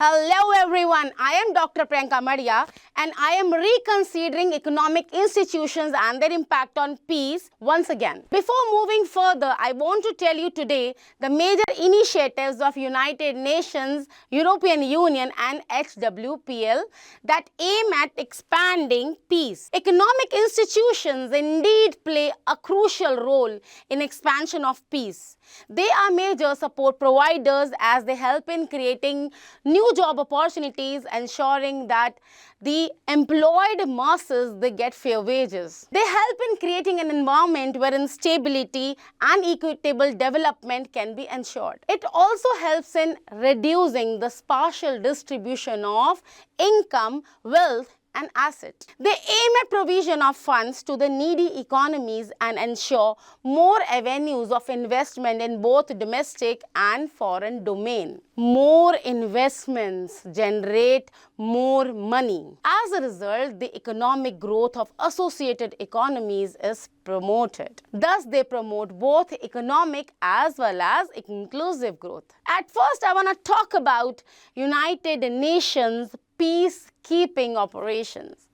Hello everyone, I am Dr. Priyanka Madia and I am reconsidering economic institutions and their impact on peace once again. Before moving further, I want to tell you today the major initiatives of United Nations, European Union and HWPL that aim at expanding peace. Economic institutions indeed play a crucial role in expansion of peace. They are major support providers as they help in creating new job opportunities, ensuring that the employed masses they get fair wages. They help in creating an environment wherein stability and equitable development can be ensured. It also helps in reducing the spatial distribution of income, wealth, and asset. They aim at provision of funds to the needy economies and ensure more avenues of investment in both domestic and foreign domain. More investments generate more money. As a result, the economic growth of associated economies is promoted. Thus, they promote both economic as well as inclusive growth. At first, I want to talk about United Nations peacekeeping operations.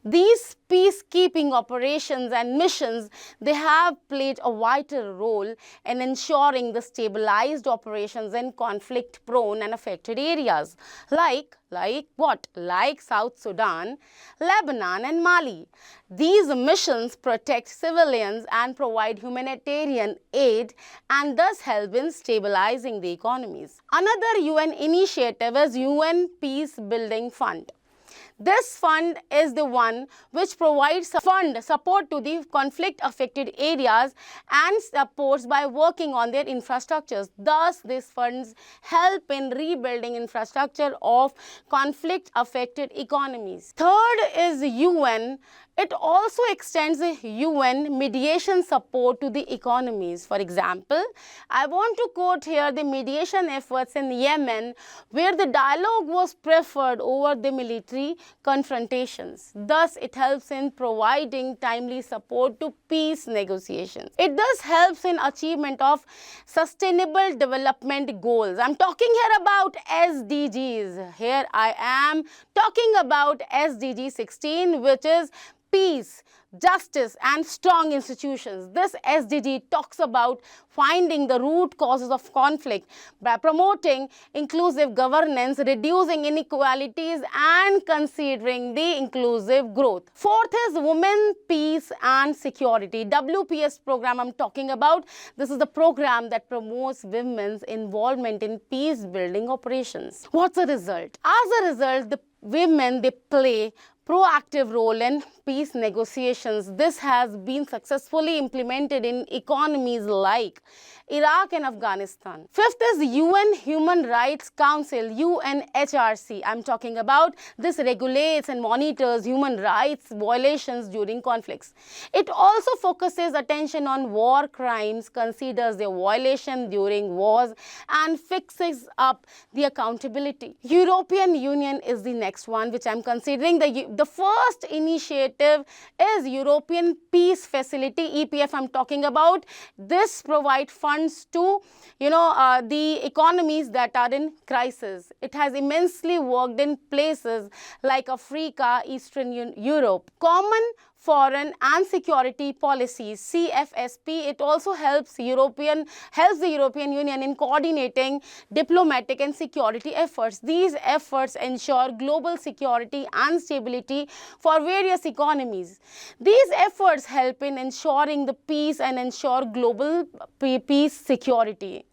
These peacekeeping operations and missions, they have played a vital role in ensuring the stabilized operations in conflict-prone and affected areas like South Sudan, Lebanon and Mali. These missions protect civilians and provide humanitarian aid and thus help in stabilizing the economies. Another UN initiative is UN Peace Building Fund. This fund is the one which provides support to the conflict-affected areas and supports by working on their infrastructures. Thus, these funds help in rebuilding infrastructure of conflict-affected economies. Third is UN. It also extends the UN mediation support to the economies. For example, I want to quote here the mediation efforts in Yemen, where the dialogue was preferred over the military confrontations. Thus, it helps in providing timely support to peace negotiations. It thus helps in achievement of sustainable development goals. I'm talking here about SDGs. Here I am talking about SDG 16, which is peace, justice and strong institutions. This SDG talks about finding the root causes of conflict by promoting inclusive governance, reducing inequalities and considering the inclusive growth. Fourth is Women, Peace and Security. WPS program I'm talking about. This is the program that promotes women's involvement in peace building operations. What's the result? As a result, the women they play proactive role in peace negotiations. This has been successfully implemented in economies like Iraq and Afghanistan. Fifth is UN Human Rights Council, UNHRC. I'm talking about this regulates and monitors human rights violations during conflicts. It also focuses attention on war crimes, considers their violation during wars and fixes up the accountability. European Union is the next one which I'm considering. The first initiative is European Peace Facility, EPF I'm talking about. This provides funds to the economies that are in crisis. It has immensely worked in places like Africa, Eastern Europe. Common Foreign and Security Policies, CFSP, it also helps the European Union in coordinating diplomatic and security efforts. These efforts ensure global security and stability for various economies. These efforts help in ensuring the peace and ensure global peace security.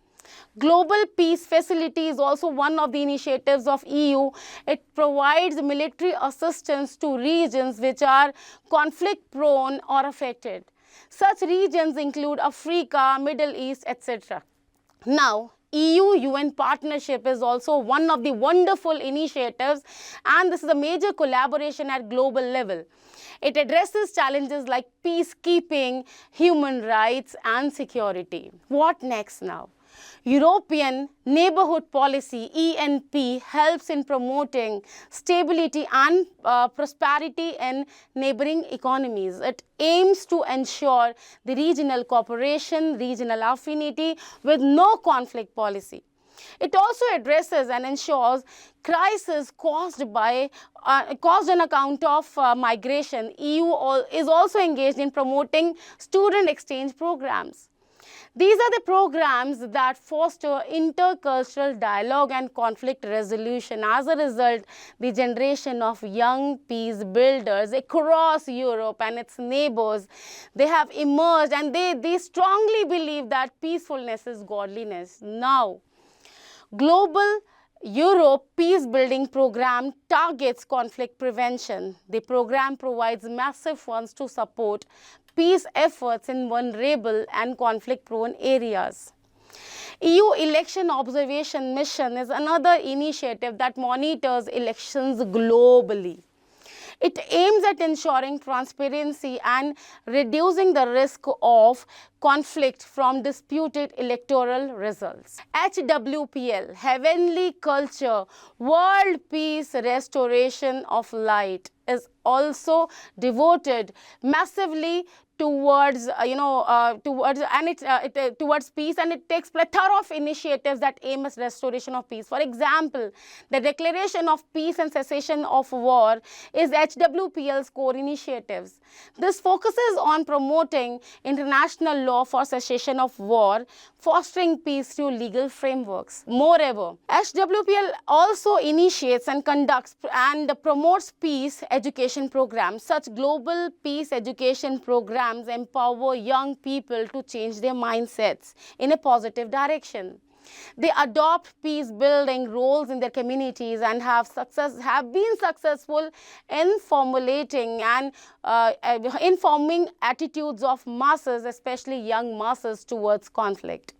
Global Peace Facility is also one of the initiatives of EU. It provides military assistance to regions which are conflict-prone or affected. Such regions include Africa, Middle East, etc. Now, EU-UN partnership is also one of the wonderful initiatives, and this is a major collaboration at global level. It addresses challenges like peacekeeping, human rights, and security. What next now? European Neighborhood Policy, ENP, helps in promoting stability and prosperity in neighboring economies. It aims to ensure the regional cooperation, regional affinity with no conflict policy. It also addresses and ensures crisis caused on account of migration. EU is also engaged in promoting student exchange programs. These are the programs that foster intercultural dialogue and conflict resolution. As a result, the generation of young peace builders across Europe and its neighbors, they have emerged, and they strongly believe that peacefulness is godliness. Now, Global Europe Peace Building Program targets conflict prevention. The program provides massive funds to support peace efforts in vulnerable and conflict-prone areas. EU Election Observation Mission is another initiative that monitors elections globally. It aims at ensuring transparency and reducing the risk of conflict from disputed electoral results. HWPL, Heavenly Culture, World Peace Restoration of Light, is also devoted massively towards towards peace, and it takes plethora of initiatives that aim at restoration of peace. For example, the Declaration of Peace and Cessation of War is HWPL's core initiatives. This focuses on promoting international law for cessation of war, fostering peace through legal frameworks. Moreover, HWPL also initiates and conducts and promotes peace education programs. Such global peace education programs empower young people to change their mindsets in a positive direction. They adopt peace-building roles in their communities and have been successful in formulating and informing attitudes of masses, especially young masses, towards conflict.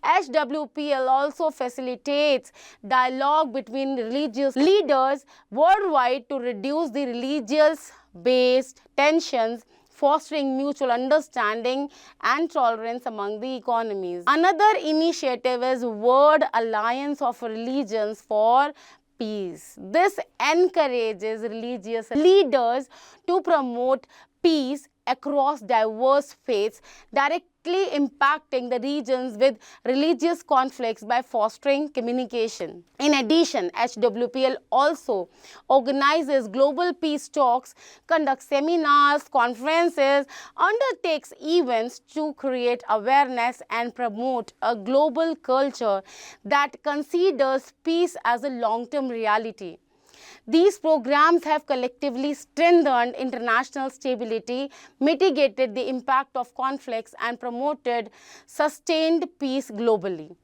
HWPL also facilitates dialogue between religious leaders worldwide to reduce the religious-based tensions, fostering mutual understanding and tolerance among the economies. Another initiative is World Alliance of Religions for Peace. This encourages religious leaders to promote peace across diverse faiths, directly impacting the regions with religious conflicts by fostering communication. In addition, HWPL also organizes global peace talks, conducts seminars, conferences, undertakes events to create awareness and promote a global culture that considers peace as a long-term reality. These programs have collectively strengthened international stability, mitigated the impact of conflicts, and promoted sustained peace globally.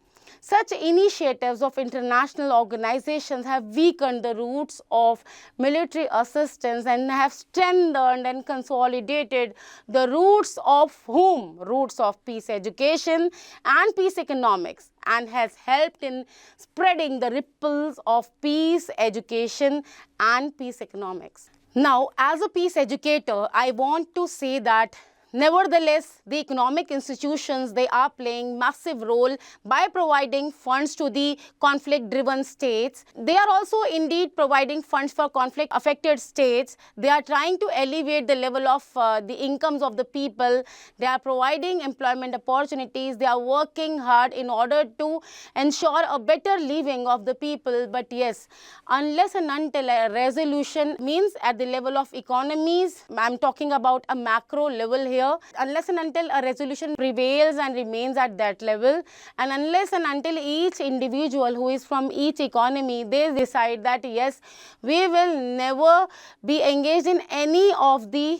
Such initiatives of international organizations have weakened the roots of military assistance and have strengthened and consolidated the roots of whom? Roots of peace education and peace economics, and has helped in spreading the ripples of peace education and peace economics. Now, as a peace educator, I want to say that nevertheless, the economic institutions, they are playing massive role by providing funds to the conflict-driven states. They are also indeed providing funds for conflict-affected states. They are trying to elevate the level of the incomes of the people. They are providing employment opportunities. They are working hard in order to ensure a better living of the people. But yes, unless and until a resolution means at the level of economies, I'm talking about a macro level here, unless and until a resolution prevails and remains at that level, and unless and until each individual who is from each economy, they decide that yes, we will never be engaged in any of the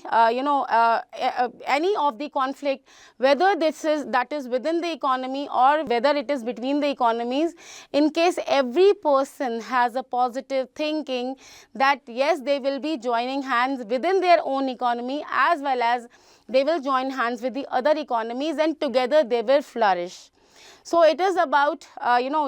conflict, whether that is within the economy or whether it is between the economies. In case every person has a positive thinking that yes, they will be joining hands within their own economy as well as they will join hands with the other economies, and together they will flourish. So it is about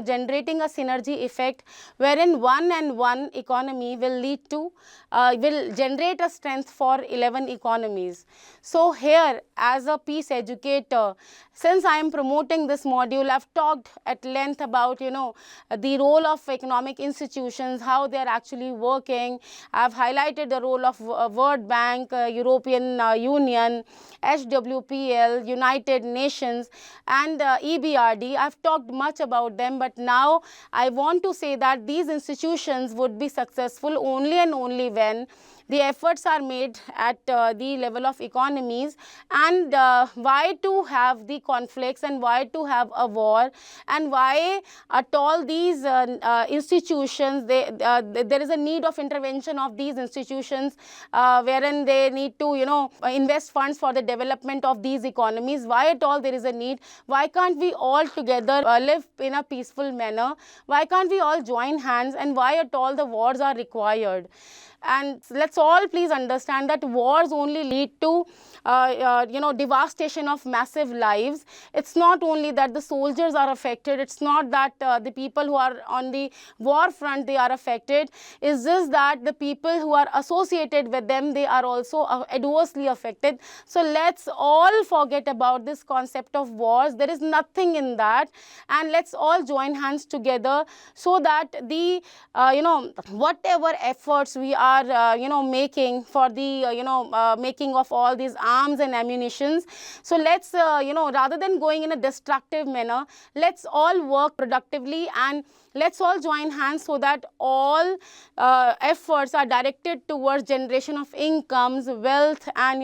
generating a synergy effect wherein one economy will lead to will generate a strength for 11 economies. So here, as a peace educator, since I am promoting this module, I've talked at length about the role of economic institutions, how they are actually working. I've highlighted the role of World Bank, European Union, HWPL, United Nations, and EBRD. already. I've talked much about them, but now I want to say that these institutions would be successful only and only when the efforts are made at the level of economies. And why to have the conflicts, and why to have a war, and why at all these institutions, there is a need of intervention of these institutions, wherein they need to invest funds for the development of these economies. Why at all there is a need? Why can't we all together live in a peaceful manner? Why can't we all join hands? And why at all the wars are required? And let's all please understand that wars only lead to devastation of massive lives. It's not only that the soldiers are affected, it's not that the people who are on the war front, they are affected. It's just that the people who are associated with them, they are also adversely affected. So let's all forget about this concept of wars. There is nothing in that, and let's all join hands together so that the whatever efforts we are making for the making of all these arms and ammunitions. So let's rather than going in a destructive manner, let's all work productively, and let's all join hands so that all efforts are directed towards generation of incomes, wealth, and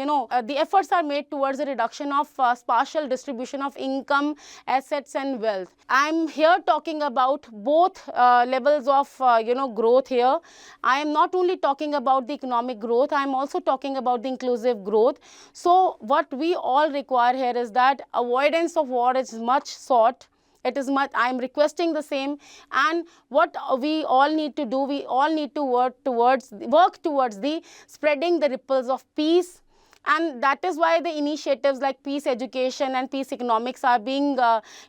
the efforts are made towards the reduction of spatial distribution of income, assets, and wealth. I'm here talking about both levels of growth here. I am not only talking about the economic growth, I am also talking about the inclusive growth. So what we all require here is that avoidance of war is much sought. It is much, I am requesting the same, and what we all need to do, we all need to work towards the spreading the ripples of peace. And that is why the initiatives like peace education and peace economics are being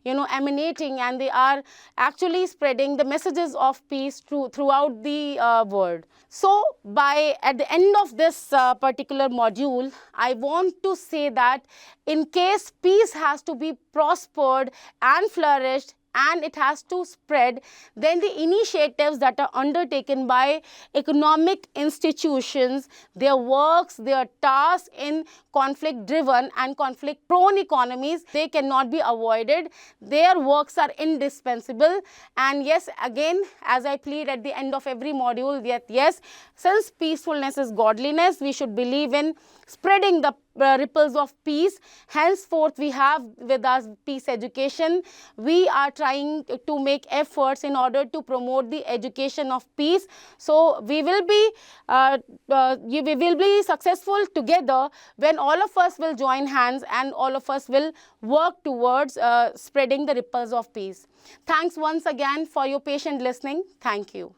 emanating, and they are actually spreading the messages of peace throughout the world. So at the end of this particular module, I want to say that in case peace has to be prospered and flourished, and it has to spread, then the initiatives that are undertaken by economic institutions, their works, their tasks in conflict-driven and conflict-prone economies, they cannot be avoided. Their works are indispensable. And yes, again, as I plead at the end of every module, that yes, since peacefulness is godliness, we should believe in spreading the ripples of peace. Henceforth, we have with us peace education. We are trying to make efforts in order to promote the education of peace. So we will be successful together when all of us will join hands and all of us will work towards spreading the ripples of peace. Thanks once again for your patient listening. Thank you.